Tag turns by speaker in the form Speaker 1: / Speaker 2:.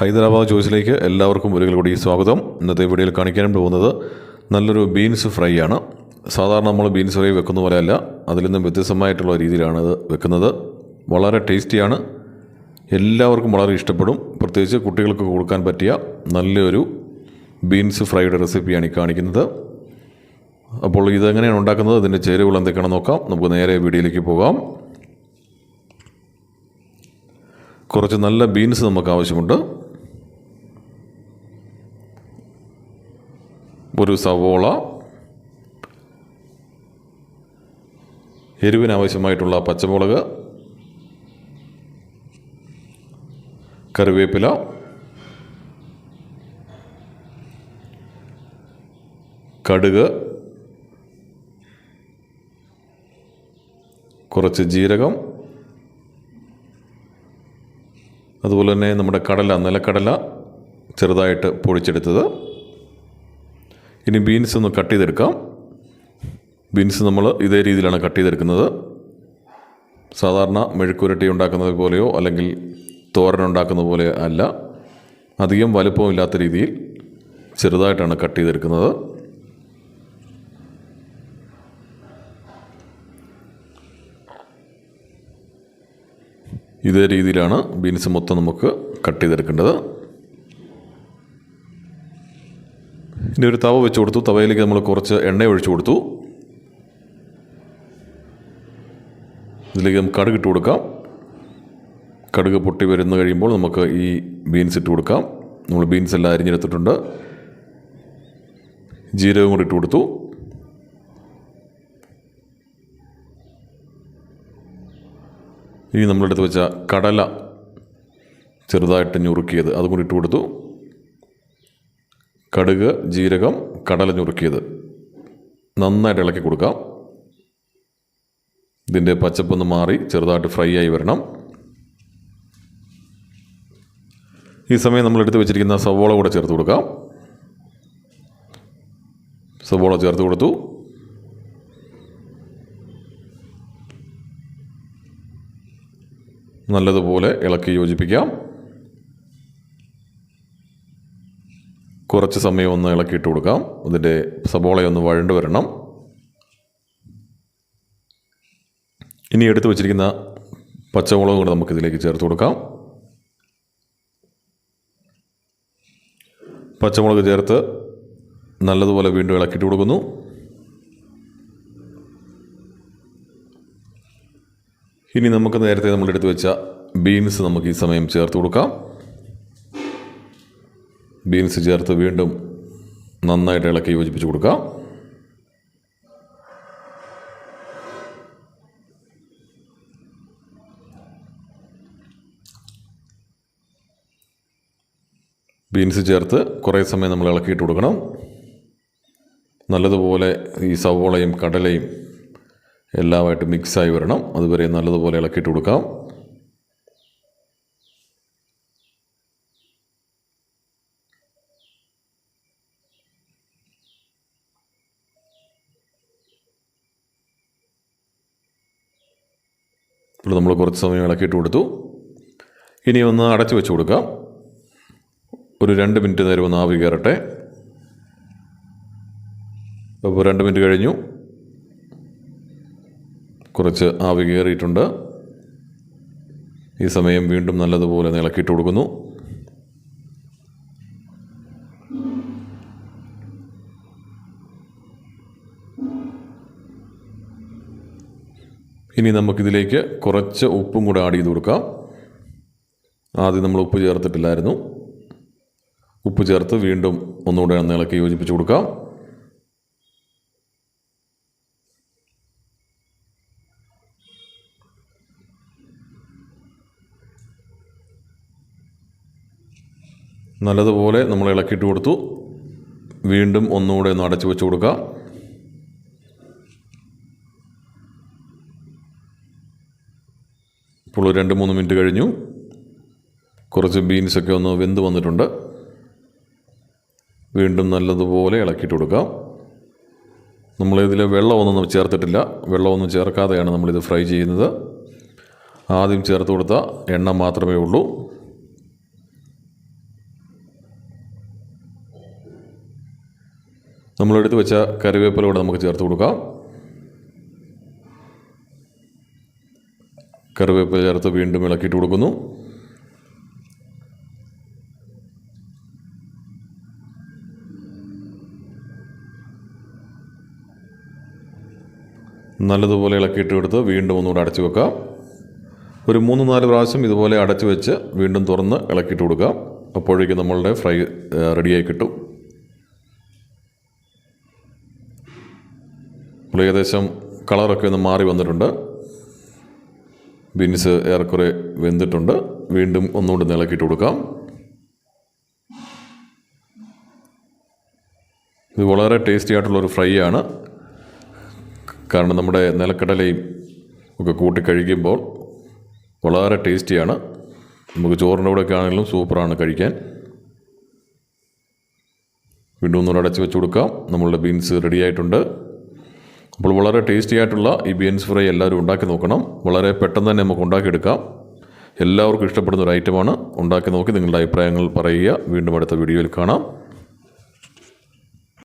Speaker 1: ഹൈദരാബാദ് ചോയ്സിലേക്ക് എല്ലാവർക്കും ഒരിക്കൽ കൂടി സ്വാഗതം. ഇന്നത്തെ വീഡിയോയിൽ കാണിക്കാൻ പോകുന്നത് നല്ലൊരു ബീൻസ് ഫ്രൈ ആണ്. സാധാരണ നമ്മൾ ബീൻസ് ഫ്രൈ വെക്കുന്ന പോലെയല്ല, അതിൽ നിന്നും വ്യത്യസ്തമായിട്ടുള്ള രീതിയിലാണ് ഇത് വെക്കുന്നത്. വളരെ ടേസ്റ്റിയാണ്, എല്ലാവർക്കും വളരെ ഇഷ്ടപ്പെടും. പ്രത്യേകിച്ച് കുട്ടികൾക്ക് കൊടുക്കാൻ പറ്റിയ നല്ലൊരു ബീൻസ് ഫ്രൈയുടെ റെസിപ്പിയാണ് ഈ കാണിക്കുന്നത്. അപ്പോൾ ഇതെങ്ങനെയാണ് ഉണ്ടാക്കുന്നത്, ഇതിൻ്റെ ചേരുവകൾ എന്തൊക്കെയാണെന്ന് നോക്കാം. നമുക്ക് നേരെ വീഡിയോയിലേക്ക് പോകാം. കുറച്ച് നല്ല ബീൻസ് നമുക്ക് ആവശ്യമുണ്ട്. ഒരു സവോള, എരിവിനാവശ്യമായിട്ടുള്ള പച്ചമുളക്, കറിവേപ്പില, കടുക്, കുറച്ച് ജീരകം, അതുപോലെ തന്നെ നമ്മുടെ നിലക്കടല ചെറുതായിട്ട് പൊടിച്ചെടുത്തത്. ഇനി ബീൻസ് ഒന്ന് കട്ട് ചെയ്തെടുക്കാം. ബീൻസ് നമ്മൾ ഇതേ രീതിയിലാണ് കട്ട് ചെയ്തെടുക്കുന്നത്. സാധാരണ മെഴുക്കുരട്ടി ഉണ്ടാക്കുന്നത് പോലെയോ അല്ലെങ്കിൽ തോരൻ ഉണ്ടാക്കുന്നത് പോലെയോ അല്ല, അധികം വലുപ്പമില്ലാത്ത രീതിയിൽ ചെറുതായിട്ടാണ് കട്ട് ചെയ്തെടുക്കുന്നത്. ഇതേ രീതിയിലാണ് ബീൻസ് മൊത്തം നമുക്ക് കട്ട് ചെയ്തെടുക്കേണ്ടത്. ഇനി ഒരു തവ വെച്ച് കൊടുത്തു. തവയിലേക്ക് നമ്മൾ കുറച്ച് എണ്ണ ഒഴിച്ചു കൊടുത്തു. ഇതിലേക്ക് നമുക്ക് കടുക് ഇട്ട് കൊടുക്കാം. കടുക് പൊട്ടി വരുന്ന കഴിയുമ്പോൾ നമുക്ക് ഈ ബീൻസ് ഇട്ട് കൊടുക്കാം. നമ്മൾ ബീൻസ് എല്ലാം അരിഞ്ഞെടുത്തിട്ടുണ്ട്. ജീരകം കൂടി ഇട്ട് കൊടുത്തു. ഇനി നമ്മളെടുത്ത് വെച്ച കടല ചെറുതായിട്ട് ഞുറുക്കിയത് അതും കൂടി ഇട്ട് കൊടുത്തു. കടുക്, ജീരകം, കടല ഞുറുക്കിയത് നന്നായിട്ട് ഇളക്കി കൊടുക്കാം. ഇതിൻ്റെ പച്ചപ്പൊന്ന് മാറി ചെറുതായിട്ട് ഫ്രൈ ആയി വരണം. ഈ സമയം നമ്മൾ എടുത്ത് വെച്ചിരിക്കുന്ന സവോള കൂടെ ചേർത്ത് കൊടുക്കാം. സവോള ചേർത്ത് കൊടുത്തു. നല്ലതുപോലെ ഇളക്കി യോജിപ്പിക്കാം. കുറച്ച് സമയം ഒന്ന് ഇളക്കിയിട്ട് കൊടുക്കാം. ഇതിൻ്റെ സവോളയൊന്ന് വഴണ്ട് വരണം. ഇനി എടുത്ത് വെച്ചിരിക്കുന്ന പച്ചമുളകും കൂടെ നമുക്കിതിലേക്ക് ചേർത്ത് കൊടുക്കാം. പച്ചമുളക് ചേർത്ത് നല്ലതുപോലെ വീണ്ടും ഇളക്കിയിട്ട് കൊടുക്കുന്നു. ഇനി നമുക്ക് നേരത്തെ നമ്മളെടുത്ത് വെച്ച ബീൻസ് നമുക്ക് ഈ സമയം ചേർത്ത് കൊടുക്കാം. ബീൻസ് ചേർത്ത് വീണ്ടും നന്നായിട്ട് ഇളക്കി യോജിപ്പിച്ച് കൊടുക്കാം. ബീൻസ് ചേർത്ത് കുറേ സമയം നമ്മൾ ഇളക്കിയിട്ട് കൊടുക്കണം. നല്ലതുപോലെ ഈ സവോളയും കടലയും എല്ലാമായിട്ട് മിക്സായി വരണം. അതുവരെ നല്ലതുപോലെ ഇളക്കിയിട്ട് കൊടുക്കാം. ഇപ്പോൾ നമ്മൾ കുറച്ച് സമയം ഇളക്കിയിട്ട് കൊടുത്തു. ഇനി ഒന്ന് അടച്ചു വെച്ച് കൊടുക്കാം. ഒരു 2 മിനിറ്റ് നേരം ഒന്ന് ആവി കയറട്ടെ. അപ്പോൾ 2 മിനിറ്റ് കഴിഞ്ഞു. കുറച്ച് ആവി കയറിയിട്ടുണ്ട്. ഈ സമയം വീണ്ടും നല്ലതുപോലെ ഇളക്കിയിട്ട് കൊടുക്കുന്നു. ഇനി നമുക്കിതിലേക്ക് കുറച്ച് ഉപ്പും കൂടെ ആഡ് ചെയ്ത് കൊടുക്കാം. ആദ്യം നമ്മൾ ഉപ്പ് ചേർത്തിട്ടില്ലായിരുന്നു. ഉപ്പ് ചേർത്ത് വീണ്ടും ഒന്നുകൂടെ ഇളക്കി യോജിപ്പിച്ച് കൊടുക്കാം. നല്ലതുപോലെ നമ്മൾ ഇളക്കിയിട്ട് കൊടുത്തു. വീണ്ടും ഒന്നുകൂടെ ഒന്ന് അടച്ചു വെച്ച് കൊടുക്കാം. ഇപ്പോൾ 2-3 മിനിറ്റ് കഴിഞ്ഞു. കുറച്ച് ബീൻസൊക്കെ ഒന്ന് വെന്ത് വന്നിട്ടുണ്ട്. വീണ്ടും നല്ലതുപോലെ ഇളക്കിയിട്ട് കൊടുക്കാം. നമ്മളിതിൽ വെള്ളമൊന്നും ചേർത്തിട്ടില്ല. വെള്ളമൊന്നും ചേർക്കാതെയാണ് നമ്മളിത് ഫ്രൈ ചെയ്യുന്നത്. ആദ്യം ചേർത്ത് കൊടുത്ത എണ്ണ മാത്രമേ ഉള്ളൂ. നമ്മളെടുത്ത് വെച്ച കറിവേപ്പില കൂടെ നമുക്ക് ചേർത്ത് കൊടുക്കാം. കറിവേപ്പില ചേർത്ത് വീണ്ടും ഇളക്കിയിട്ട് കൊടുക്കുന്നു. നല്ലതുപോലെ ഇളക്കിയിട്ട് എടുത്ത് വീണ്ടും ഒന്നുകൂടെ അടച്ചു വെക്കാം. ഒരു 3-4 പ്രാവശ്യം ഇതുപോലെ അടച്ചു വെച്ച് വീണ്ടും തുറന്ന് ഇളക്കിയിട്ട് കൊടുക്കാം. അപ്പോഴേക്കും നമ്മളുടെ ഫ്രൈ റെഡിയായി കിട്ടും. ഏകദേശം കളറൊക്കെ ഒന്ന് മാറി വന്നിട്ടുണ്ട്. ബീൻസ് ഏറെക്കുറെ വെന്തിട്ടുണ്ട്. വീണ്ടും ഒന്നുകൂടി ഇളക്കിയിട്ട് കൊടുക്കാം. ഇത് വളരെ ടേസ്റ്റി ആയിട്ടുള്ളൊരു ഫ്രൈ ആണ്. കാരണം നമ്മുടെ നിലക്കടലയും ഒക്കെ കൂട്ടി കഴിക്കുമ്പോൾ വളരെ ടേസ്റ്റിയാണ്. നമുക്ക് ചോറിൻ്റെ കൂടെയൊക്കെ ആണെങ്കിലും സൂപ്പറാണ് കഴിക്കാൻ. വീണ്ടും ഒന്നുകൂടെ അടച്ച് വെച്ച് കൊടുക്കാം. നമ്മളുടെ ബീൻസ് റെഡി ആയിട്ടുണ്ട്. അപ്പോൾ വളരെ ടേസ്റ്റി ആയിട്ടുള്ള ഈ ബീൻസ് ഫ്രൈ എല്ലാവരും ഉണ്ടാക്കി നോക്കണം. വളരെ പെട്ടെന്ന് തന്നെ നമുക്ക് ഉണ്ടാക്കിയെടുക്കാം. എല്ലാവർക്കും ഇഷ്ടപ്പെടുന്ന ഒരു ഐറ്റമാണ്. ഉണ്ടാക്കി നോക്കി നിങ്ങളുടെ അഭിപ്രായങ്ങൾ പറയുക. വീണ്ടും അടുത്ത വീഡിയോയിൽ കാണാം.